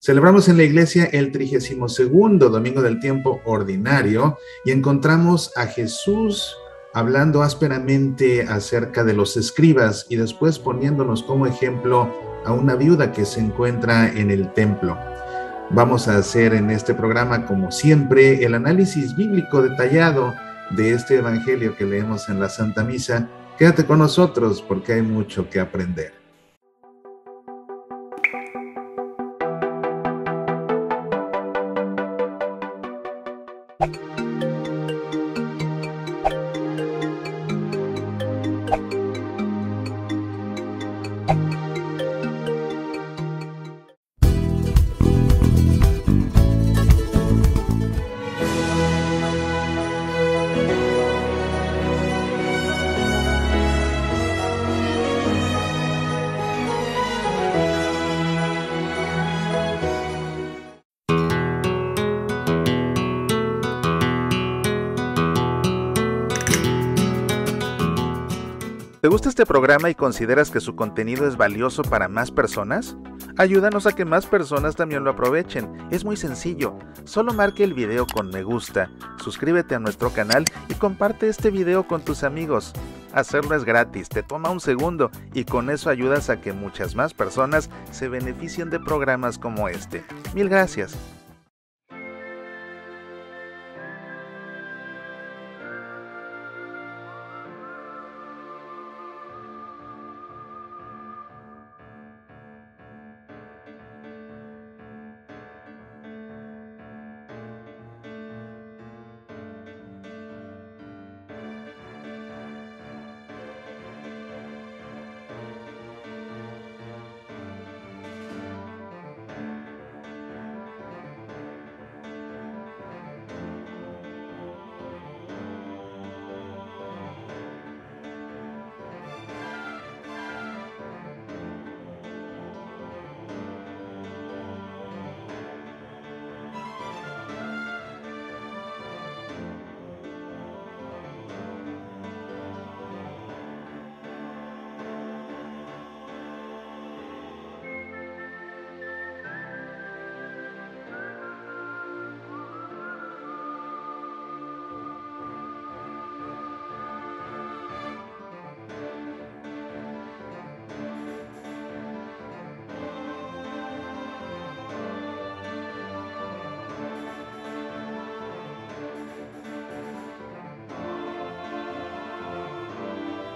Celebramos en la iglesia el 32º domingo del tiempo ordinario y encontramos a Jesús hablando ásperamente acerca de los escribas y después poniéndonos como ejemplo a una viuda que se encuentra en el templo. Vamos a hacer en este programa, como siempre, el análisis bíblico detallado de este evangelio que leemos en la Santa Misa. Quédate con nosotros porque hay mucho que aprender. ¿Te gusta este programa y consideras que su contenido es valioso para más personas? Ayúdanos a que más personas también lo aprovechen. Es muy sencillo. Solo marque el video con me gusta, suscríbete a nuestro canal y comparte este video con tus amigos. Hacerlo es gratis, te toma un segundo y con eso ayudas a que muchas más personas se beneficien de programas como este. Mil gracias.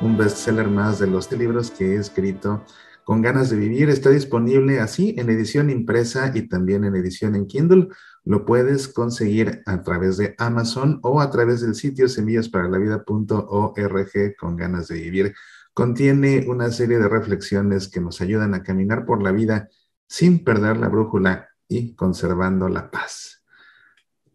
Un bestseller más de los libros que he escrito. Con ganas de vivir está disponible así en edición impresa y también en edición en Kindle. Lo puedes conseguir a través de Amazon o a través del sitio semillasparalaVida.org. Con ganas de vivir contiene una serie de reflexiones que nos ayudan a caminar por la vida sin perder la brújula y conservando la paz.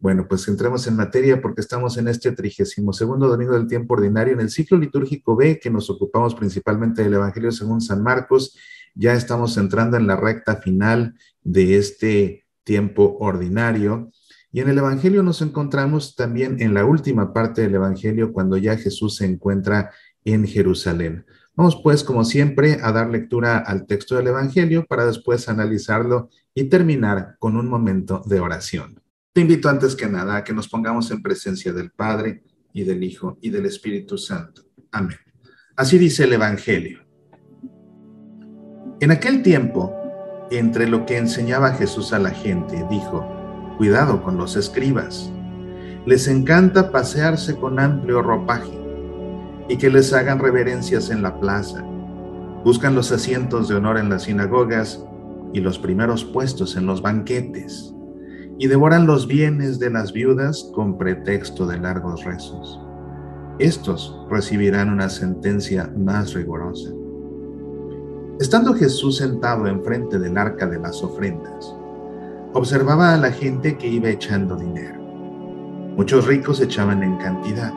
Bueno, pues entremos en materia porque estamos en este 32º domingo del tiempo ordinario en el ciclo litúrgico B, que nos ocupamos principalmente del Evangelio según San Marcos. Ya estamos entrando en la recta final de este tiempo ordinario. Y en el Evangelio nos encontramos también en la última parte del Evangelio, cuando ya Jesús se encuentra en Jerusalén. Vamos pues, como siempre, a dar lectura al texto del Evangelio para después analizarlo y terminar con un momento de oración. Te invito antes que nada a que nos pongamos en presencia del Padre y del Hijo y del Espíritu Santo. Amén. Así dice el Evangelio. En aquel tiempo, entre lo que enseñaba Jesús a la gente, dijo: cuidado con los escribas. Les encanta pasearse con amplio ropaje y que les hagan reverencias en la plaza. Buscan los asientos de honor en las sinagogas y los primeros puestos en los banquetes, y devoran los bienes de las viudas con pretexto de largos rezos. Estos recibirán una sentencia más rigurosa. Estando Jesús sentado enfrente del arca de las ofrendas, observaba a la gente que iba echando dinero. Muchos ricos echaban en cantidad.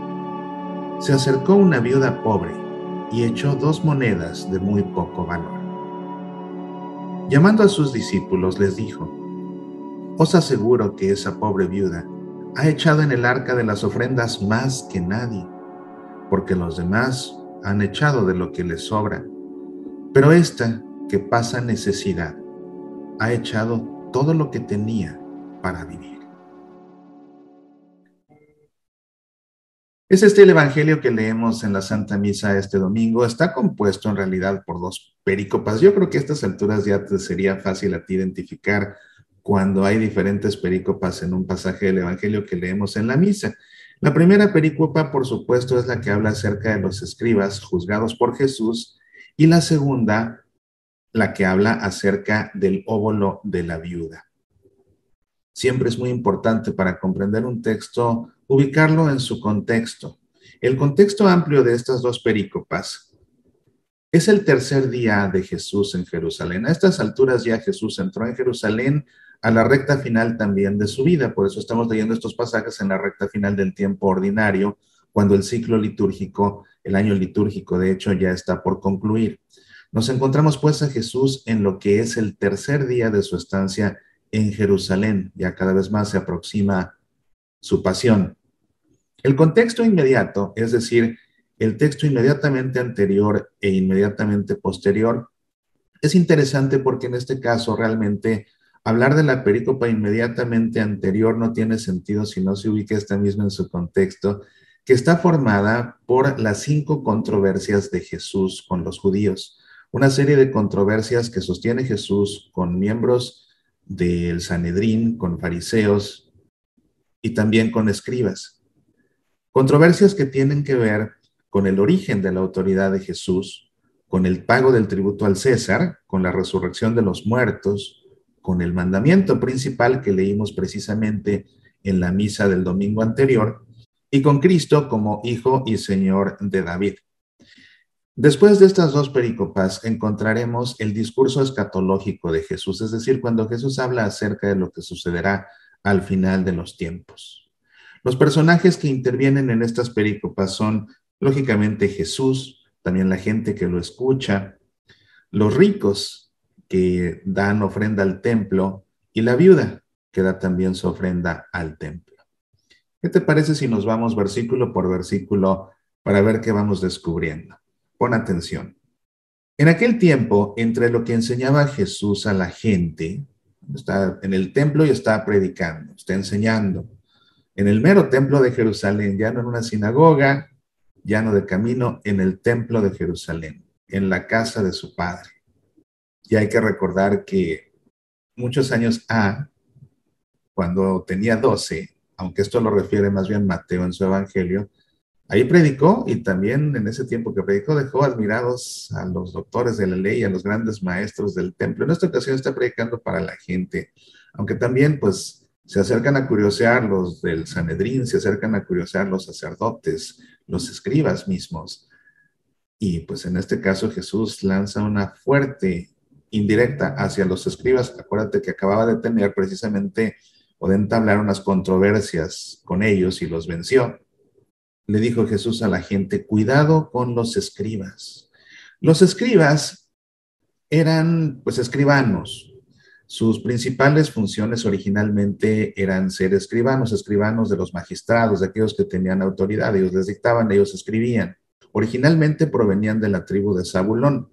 Se acercó una viuda pobre y echó 2 monedas de muy poco valor. Llamando a sus discípulos, les dijo: os aseguro que esa pobre viuda ha echado en el arca de las ofrendas más que nadie, porque los demás han echado de lo que les sobra, pero esta, que pasa necesidad, ha echado todo lo que tenía para vivir. Es este el evangelio que leemos en la Santa Misa este domingo. Está compuesto en realidad por dos perícopas. Yo creo que a estas alturas ya te sería fácil a ti identificar cuando hay diferentes perícopas en un pasaje del evangelio que leemos en la misa. La primera perícopa, por supuesto, es la que habla acerca de los escribas juzgados por Jesús, y la segunda, la que habla acerca del óbolo de la viuda. Siempre es muy importante para comprender un texto ubicarlo en su contexto. El contexto amplio de estas dos perícopas es el tercer día de Jesús en Jerusalén. A estas alturas ya Jesús entró en Jerusalén a la recta final también de su vida. Por eso estamos leyendo estos pasajes en la recta final del tiempo ordinario, cuando el ciclo litúrgico, el año litúrgico, de hecho, ya está por concluir. Nos encontramos pues a Jesús en lo que es el tercer día de su estancia en Jerusalén. Ya cada vez más se aproxima su pasión. El contexto inmediato, es decir, el texto inmediatamente anterior e inmediatamente posterior, es interesante porque en este caso realmente hablar de la perícopa inmediatamente anterior no tiene sentido si no se ubica esta misma en su contexto, que está formada por las 5 controversias de Jesús con los judíos. Una serie de controversias que sostiene Jesús con miembros del Sanedrín, con fariseos y también con escribas. Controversias que tienen que ver con el origen de la autoridad de Jesús, con el pago del tributo al César, con la resurrección de los muertos, con el mandamiento principal que leímos precisamente en la misa del domingo anterior, y con Cristo como Hijo y Señor de David. Después de estas dos perícopas encontraremos el discurso escatológico de Jesús, es decir, cuando Jesús habla acerca de lo que sucederá al final de los tiempos. Los personajes que intervienen en estas perícopas son, lógicamente, Jesús, también la gente que lo escucha, los ricos que dan ofrenda al templo y la viuda que da también su ofrenda al templo. ¿Qué te parece si nos vamos versículo por versículo para ver qué vamos descubriendo? Pon atención. En aquel tiempo, entre lo que enseñaba Jesús a la gente, está en el templo y está predicando, está enseñando. En el mero templo de Jerusalén, ya no en una sinagoga, ya no de camino, en el templo de Jerusalén, en la casa de su padre. Y hay que recordar que muchos años cuando tenía 12, aunque esto lo refiere más bien Mateo en su evangelio, ahí predicó, y también en ese tiempo que predicó dejó admirados a los doctores de la ley, a los grandes maestros del templo. En esta ocasión está predicando para la gente, aunque también pues se acercan a curiosear los del Sanedrín, se acercan a curiosear los sacerdotes, los escribas mismos. Y pues en este caso Jesús lanza una fuerte indirecta hacia los escribas. Acuérdate que acababa de tener precisamente o de entablar unas controversias con ellos y los venció. Le dijo Jesús a la gente, cuidado con los escribas. Los escribas eran pues escribanos. Sus principales funciones originalmente eran ser escribanos de los magistrados, de aquellos que tenían autoridad. Ellos les dictaban, ellos escribían. Originalmente provenían de la tribu de Zabulón,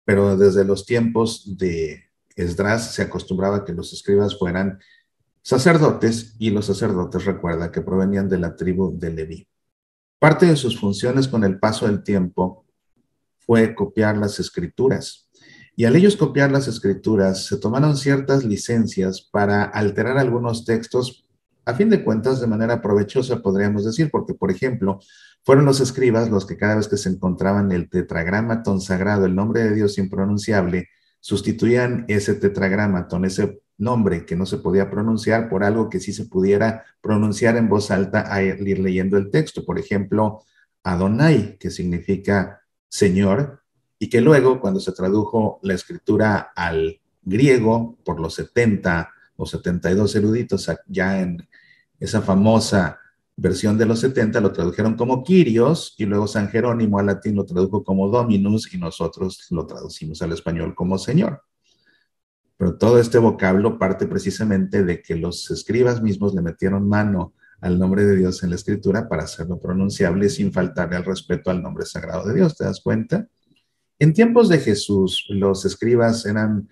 pero desde los tiempos de Esdras se acostumbraba que los escribas fueran sacerdotes, y los sacerdotes, recuerda, que provenían de la tribu de Leví. Parte de sus funciones con el paso del tiempo fue copiar las escrituras. Y al ellos copiar las escrituras, se tomaron ciertas licencias para alterar algunos textos, a fin de cuentas, de manera provechosa, podríamos decir, porque, por ejemplo, fueron los escribas los que cada vez que se encontraban el tetragramaton sagrado, el nombre de Dios impronunciable, sustituían ese tetragramaton, ese nombre que no se podía pronunciar, por algo que sí se pudiera pronunciar en voz alta al ir leyendo el texto. Por ejemplo, Adonai, que significa Señor, y que luego, cuando se tradujo la escritura al griego por los 70 o 72 eruditos, ya en esa famosa versión de los 70, lo tradujeron como Kyrios, y luego San Jerónimo al latín lo tradujo como Dominus, y nosotros lo traducimos al español como Señor. Pero todo este vocablo parte precisamente de que los escribas mismos le metieron mano al nombre de Dios en la escritura para hacerlo pronunciable sin faltarle al respeto al nombre sagrado de Dios. ¿Te das cuenta? En tiempos de Jesús, los escribas eran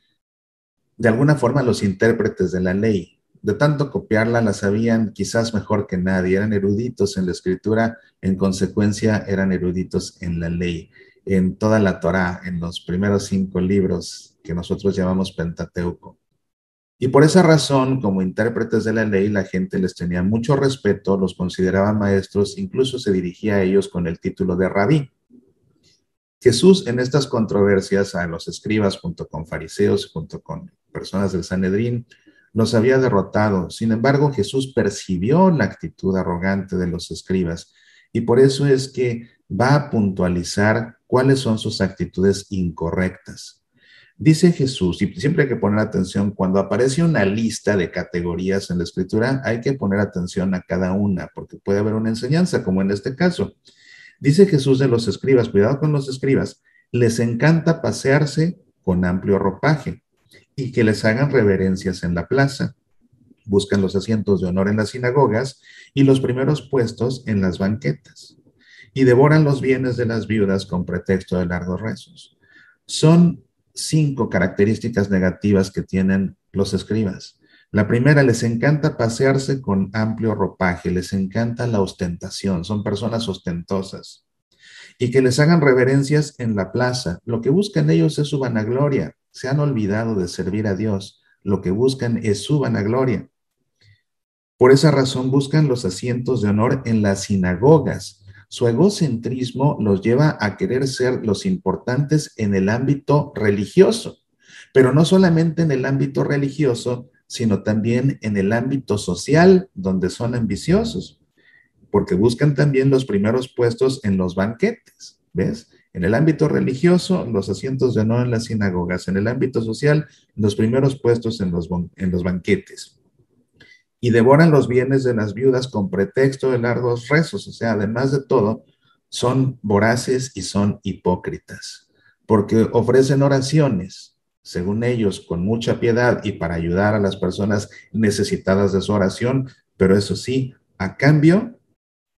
de alguna forma los intérpretes de la ley. De tanto copiarla, la sabían quizás mejor que nadie. Eran eruditos en la escritura, en consecuencia eran eruditos en la ley, en toda la Torá, en los primeros 5 libros que nosotros llamamos Pentateuco. Y por esa razón, como intérpretes de la ley, la gente les tenía mucho respeto, los consideraba maestros, incluso se dirigía a ellos con el título de rabí. Jesús en estas controversias a los escribas junto con fariseos, junto con personas del Sanedrín, los había derrotado. Sin embargo, Jesús percibió la actitud arrogante de los escribas y por eso es que va a puntualizar cuáles son sus actitudes incorrectas. Dice Jesús, y siempre hay que poner atención, cuando aparece una lista de categorías en la escritura, hay que poner atención a cada una, porque puede haber una enseñanza, como en este caso. Dice Jesús de los escribas, cuidado con los escribas, les encanta pasearse con amplio ropaje y que les hagan reverencias en la plaza. Buscan los asientos de honor en las sinagogas y los primeros puestos en las banquetas. Y devoran los bienes de las viudas con pretexto de largos rezos. Son 5 características negativas que tienen los escribas. La primera, les encanta pasearse con amplio ropaje, les encanta la ostentación, son personas ostentosas. Y que les hagan reverencias en la plaza. Lo que buscan ellos es su vanagloria. Se han olvidado de servir a Dios. Lo que buscan es su vanagloria. Por esa razón buscan los asientos de honor en las sinagogas. Su egocentrismo los lleva a querer ser los importantes en el ámbito religioso, pero no solamente en el ámbito religioso, sino también en el ámbito social, donde son ambiciosos, porque buscan también los primeros puestos en los banquetes, ¿ves? En el ámbito religioso, los asientos de honor en las sinagogas; en el ámbito social, los primeros puestos en los banquetes. Y devoran los bienes de las viudas con pretexto de largos rezos. O sea, además de todo, son voraces y son hipócritas, porque ofrecen oraciones, según ellos, con mucha piedad y para ayudar a las personas necesitadas de su oración, pero eso sí, a cambio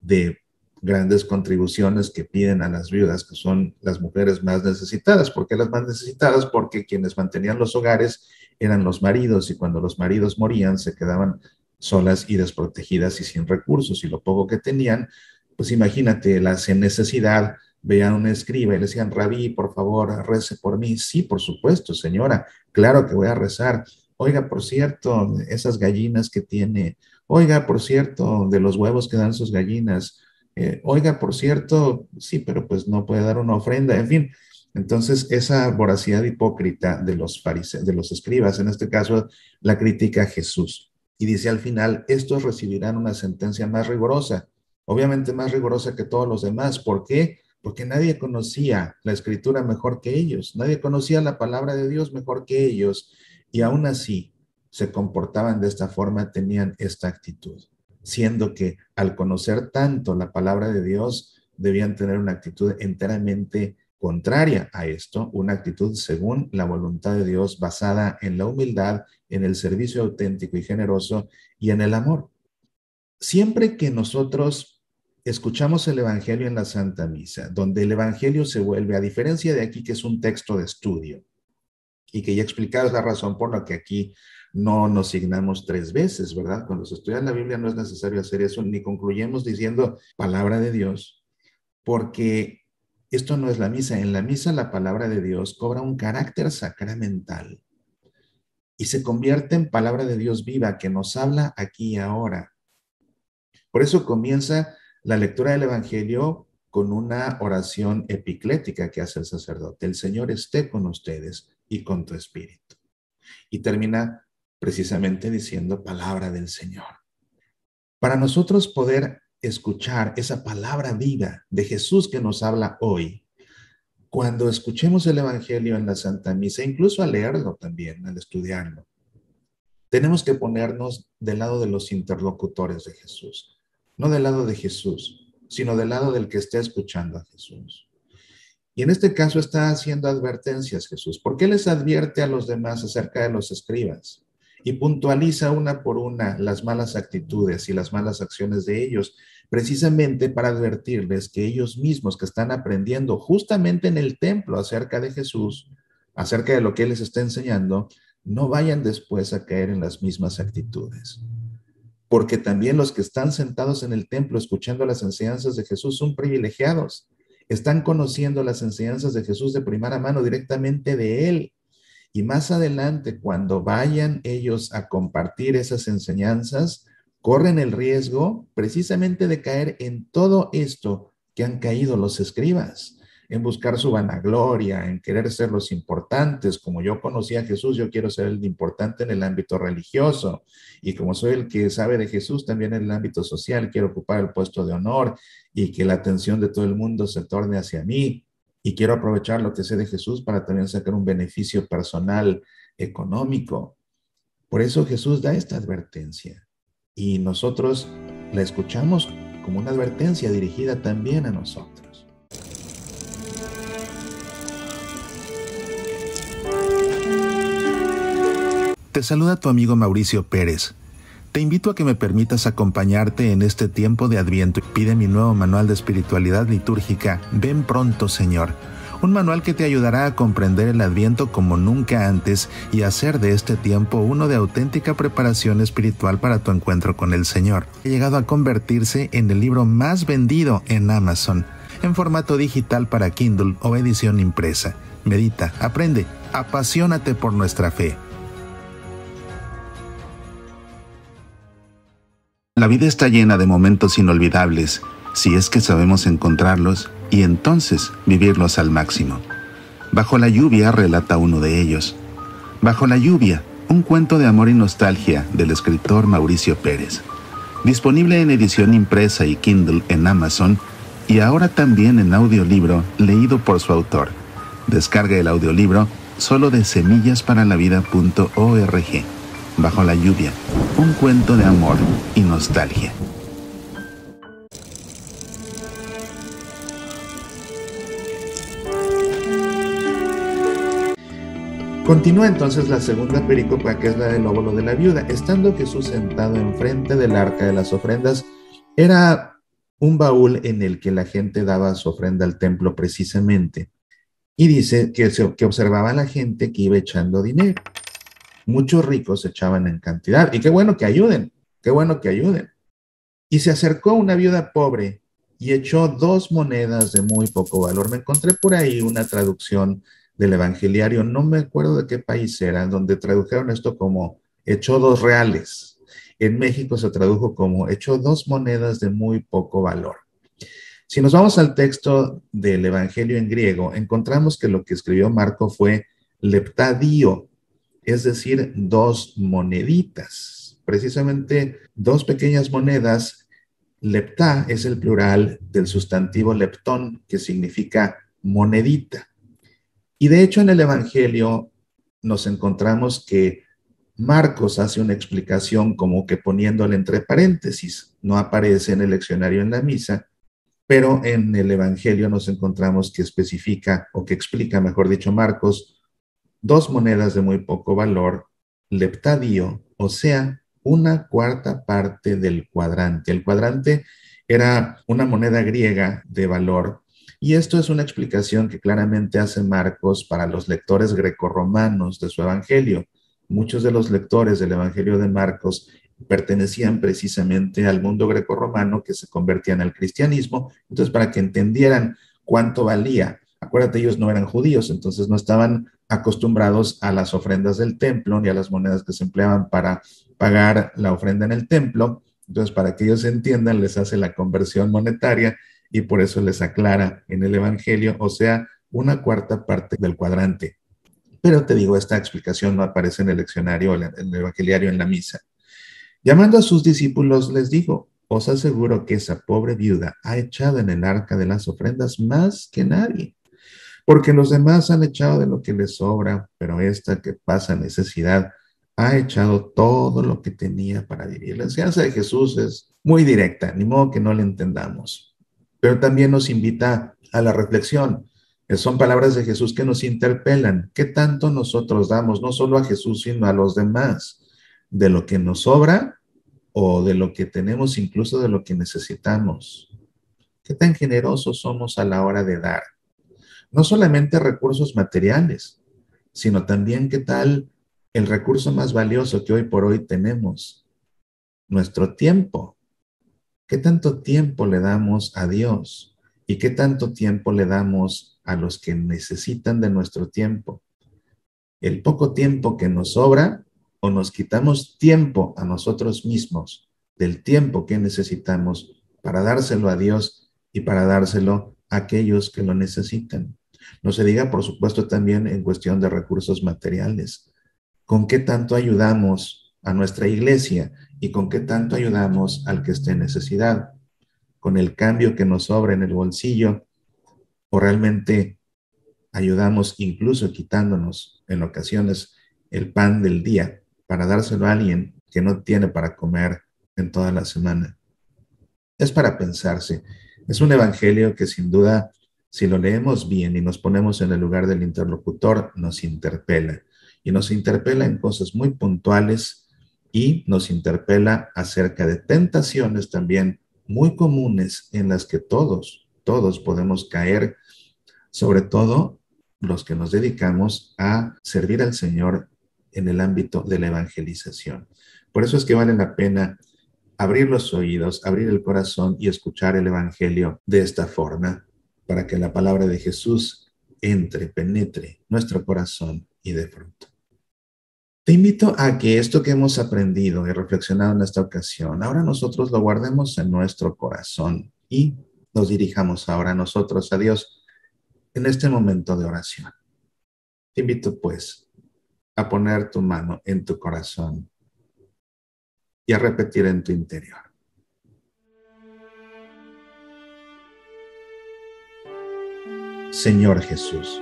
de grandes contribuciones que piden a las viudas, que son las mujeres más necesitadas. ¿Por qué las más necesitadas? Porque quienes mantenían los hogares eran los maridos, y cuando los maridos morían se quedaban solas y desprotegidas y sin recursos, y lo poco que tenían, pues imagínate, las en necesidad veían a un escriba y le decían: rabí, por favor, rece por mí. Sí, por supuesto, señora, claro que voy a rezar. Oiga, por cierto, esas gallinas que tiene. Oiga, por cierto, de los huevos que dan sus gallinas. Oiga, por cierto, sí, pero pues no puede dar una ofrenda. En fin, entonces esa voracidad hipócrita de los fariseos, de los escribas, en este caso, la critica a Jesús. Y dice al final: estos recibirán una sentencia más rigurosa, obviamente más rigurosa que todos los demás. ¿Por qué? Porque nadie conocía la escritura mejor que ellos, nadie conocía la palabra de Dios mejor que ellos, y aún así se comportaban de esta forma, tenían esta actitud, siendo que al conocer tanto la palabra de Dios, debían tener una actitud enteramente contraria a esto, una actitud según la voluntad de Dios, basada en la humildad, en el servicio auténtico y generoso y en el amor. Siempre que nosotros escuchamos el Evangelio en la Santa Misa, donde el Evangelio se vuelve, a diferencia de aquí que es un texto de estudio, y que ya explicado la razón por la que aquí no nos signamos 3 veces, ¿verdad? Cuando se estudia la Biblia no es necesario hacer eso, ni concluyemos diciendo palabra de Dios, porque esto no es la misa. En la misa la palabra de Dios cobra un carácter sacramental y se convierte en palabra de Dios viva que nos habla aquí y ahora. Por eso comienza la lectura del Evangelio con una oración epiclética que hace el sacerdote: el Señor esté con ustedes y con tu espíritu. Y termina precisamente diciendo: palabra del Señor. Para nosotros poder escuchar esa palabra viva de Jesús que nos habla hoy, cuando escuchemos el Evangelio en la Santa Misa, incluso al leerlo también, al estudiarlo, tenemos que ponernos del lado de los interlocutores de Jesús, no del lado de Jesús, sino del lado del que está escuchando a Jesús. Y en este caso está haciendo advertencias Jesús. ¿Por qué les advierte a los demás acerca de los escribas? Y puntualiza una por una las malas actitudes y las malas acciones de ellos, precisamente para advertirles que ellos mismos, que están aprendiendo justamente en el templo acerca de Jesús, acerca de lo que Él les está enseñando, no vayan después a caer en las mismas actitudes. Porque también los que están sentados en el templo escuchando las enseñanzas de Jesús son privilegiados. Están conociendo las enseñanzas de Jesús de primera mano directamente de Él. Y más adelante, cuando vayan ellos a compartir esas enseñanzas, corren el riesgo precisamente de caer en todo esto que han caído los escribas, en buscar su vanagloria, en querer ser los importantes. Como yo conocí a Jesús, yo quiero ser el importante en el ámbito religioso. Y como soy el que sabe de Jesús, también en el ámbito social, quiero ocupar el puesto de honor y que la atención de todo el mundo se torne hacia mí. Y quiero aprovechar lo que sé de Jesús para también sacar un beneficio personal económico. Por eso Jesús da esta advertencia y nosotros la escuchamos como una advertencia dirigida también a nosotros. Te saluda tu amigo Mauricio Pérez. Te invito a que me permitas acompañarte en este tiempo de Adviento. Pide mi nuevo manual de espiritualidad litúrgica, Ven Pronto, Señor. Un manual que te ayudará a comprender el Adviento como nunca antes y hacer de este tiempo uno de auténtica preparación espiritual para tu encuentro con el Señor. Ha llegado a convertirse en el libro más vendido en Amazon, en formato digital para Kindle o edición impresa. Medita, aprende, apasionate por nuestra fe. La vida está llena de momentos inolvidables, si es que sabemos encontrarlos y entonces vivirlos al máximo. Bajo la lluvia relata uno de ellos. Bajo la lluvia, un cuento de amor y nostalgia del escritor Mauricio Pérez. Disponible en edición impresa y Kindle en Amazon y ahora también en audiolibro leído por su autor. Descarga el audiolibro solo de semillasparalavida.org. Bajo la lluvia, un cuento de amor y nostalgia. Continúa entonces la segunda perícopa, que es la del óbolo de la viuda. Estando Jesús sentado enfrente del arca de las ofrendas, era un baúl en el que la gente daba su ofrenda al templo precisamente. Y dice que observaba a la gente que iba echando dinero. Muchos ricos echaban en cantidad. Y qué bueno que ayuden, qué bueno que ayuden. Y se acercó una viuda pobre y echó 2 monedas de muy poco valor. Me encontré por ahí una traducción del evangeliario, no me acuerdo de qué país era, donde tradujeron esto como echó 2 reales. En México se tradujo como echó 2 monedas de muy poco valor. Si nos vamos al texto del evangelio en griego, encontramos que lo que escribió Marco fue leptadio, es decir, 2 moneditas, precisamente 2 pequeñas monedas. Leptá es el plural del sustantivo leptón, que significa monedita. Y de hecho en el Evangelio nos encontramos que Marcos hace una explicación como que poniéndole entre paréntesis. No aparece en el leccionario en la misa, pero en el Evangelio nos encontramos que especifica, o que explica, mejor dicho, Marcos, 2 monedas de muy poco valor, leptadio, o sea, 1/4 parte del cuadrante. El cuadrante era una moneda griega de valor, y esto es una explicación que claramente hace Marcos para los lectores grecorromanos de su evangelio. Muchos de los lectores del evangelio de Marcos pertenecían precisamente al mundo grecorromano, que se convertían al cristianismo. Entonces, para que entendieran cuánto valía, acuérdate, ellos no eran judíos, entonces no estaban acostumbrados a las ofrendas del templo ni a las monedas que se empleaban para pagar la ofrenda en el templo. Entonces, para que ellos entiendan, les hace la conversión monetaria y por eso les aclara en el evangelio, o sea, 1/4 parte del cuadrante. Pero te digo, esta explicación no aparece en el leccionario, en el evangeliario, en la misa. Llamando a sus discípulos, les dijo: os aseguro que esa pobre viuda ha echado en el arca de las ofrendas más que nadie, porque los demás han echado de lo que les sobra, pero esta que pasa necesidad ha echado todo lo que tenía para vivir. La enseñanza de Jesús es muy directa, ni modo que no la entendamos, pero también nos invita a la reflexión. Son palabras de Jesús que nos interpelan. ¿Qué tanto nosotros damos, no solo a Jesús, sino a los demás? ¿De lo que nos sobra o de lo que tenemos, incluso de lo que necesitamos? ¿Qué tan generosos somos a la hora de dar? No solamente recursos materiales, sino también qué tal el recurso más valioso que hoy por hoy tenemos, nuestro tiempo. ¿Qué tanto tiempo le damos a Dios? ¿Y qué tanto tiempo le damos a los que necesitan de nuestro tiempo? El poco tiempo que nos sobra, o nos quitamos tiempo a nosotros mismos del tiempo que necesitamos para dárselo a Dios y para dárselo a aquellos que lo necesitan. No se diga, por supuesto, también en cuestión de recursos materiales. ¿Con qué tanto ayudamos a nuestra iglesia y con qué tanto ayudamos al que esté en necesidad? ¿Con el cambio que nos sobra en el bolsillo o realmente ayudamos incluso quitándonos en ocasiones el pan del día para dárselo a alguien que no tiene para comer en toda la semana? Es para pensarse. Es un evangelio que sin duda, si lo leemos bien y nos ponemos en el lugar del interlocutor, nos interpela. Y nos interpela en cosas muy puntuales y nos interpela acerca de tentaciones también muy comunes en las que todos podemos caer, sobre todo los que nos dedicamos a servir al Señor en el ámbito de la evangelización. Por eso es que vale la pena abrir los oídos, abrir el corazón y escuchar el evangelio de esta forma, para que la palabra de Jesús entre, penetre nuestro corazón y dé fruto. Te invito a que esto que hemos aprendido y reflexionado en esta ocasión, ahora nosotros lo guardemos en nuestro corazón y nos dirijamos ahora nosotros a Dios en este momento de oración. Te invito pues a poner tu mano en tu corazón y a repetir en tu interior: Señor Jesús,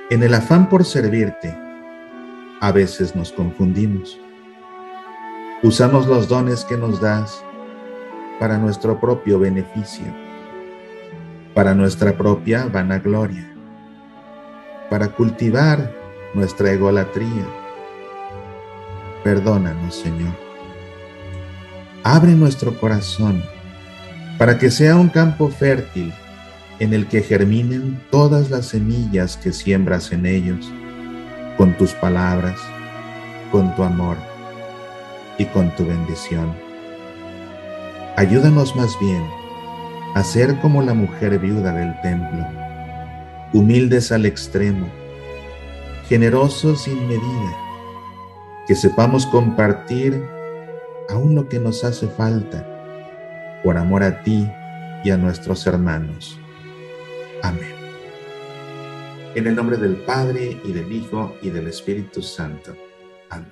en el afán por servirte, a veces nos confundimos. Usamos los dones que nos das para nuestro propio beneficio, para nuestra propia vanagloria, para cultivar nuestra egolatría. Perdónanos, Señor. Abre nuestro corazón para que sea un campo fértil en el que germinen todas las semillas que siembras en ellos, con tus palabras, con tu amor y con tu bendición. Ayúdanos más bien a ser como la mujer viuda del templo, humildes al extremo, generosos sin medida, que sepamos compartir aún lo que nos hace falta, por amor a ti y a nuestros hermanos. Amén. En el nombre del Padre, y del Hijo, y del Espíritu Santo. Amén.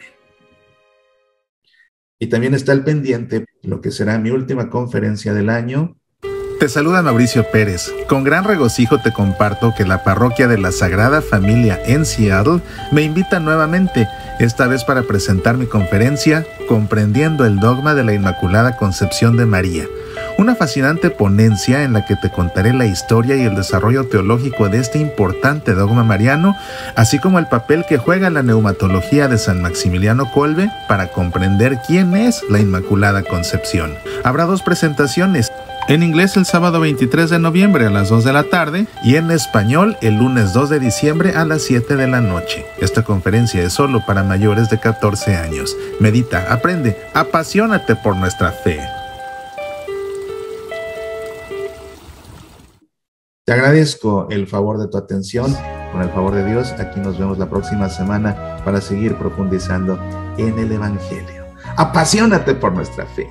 Y también está al pendiente lo que será mi última conferencia del año. Te saluda Mauricio Pérez. Con gran regocijo te comparto que la parroquia de la Sagrada Familia en Seattle me invita nuevamente, esta vez para presentar mi conferencia Comprendiendo el Dogma de la Inmaculada Concepción de María. Una fascinante ponencia en la que te contaré la historia y el desarrollo teológico de este importante dogma mariano, así como el papel que juega la neumatología de San Maximiliano Kolbe para comprender quién es la Inmaculada Concepción. Habrá dos presentaciones. En inglés el sábado 23 de noviembre a las 2 de la tarde y en español el lunes 2 de diciembre a las 7 de la noche. Esta conferencia es solo para mayores de 14 años. Medita, aprende, apasionate por nuestra fe. Te agradezco el favor de tu atención. Con el favor de Dios, aquí nos vemos la próxima semana para seguir profundizando en el Evangelio. Apasionate por nuestra fe.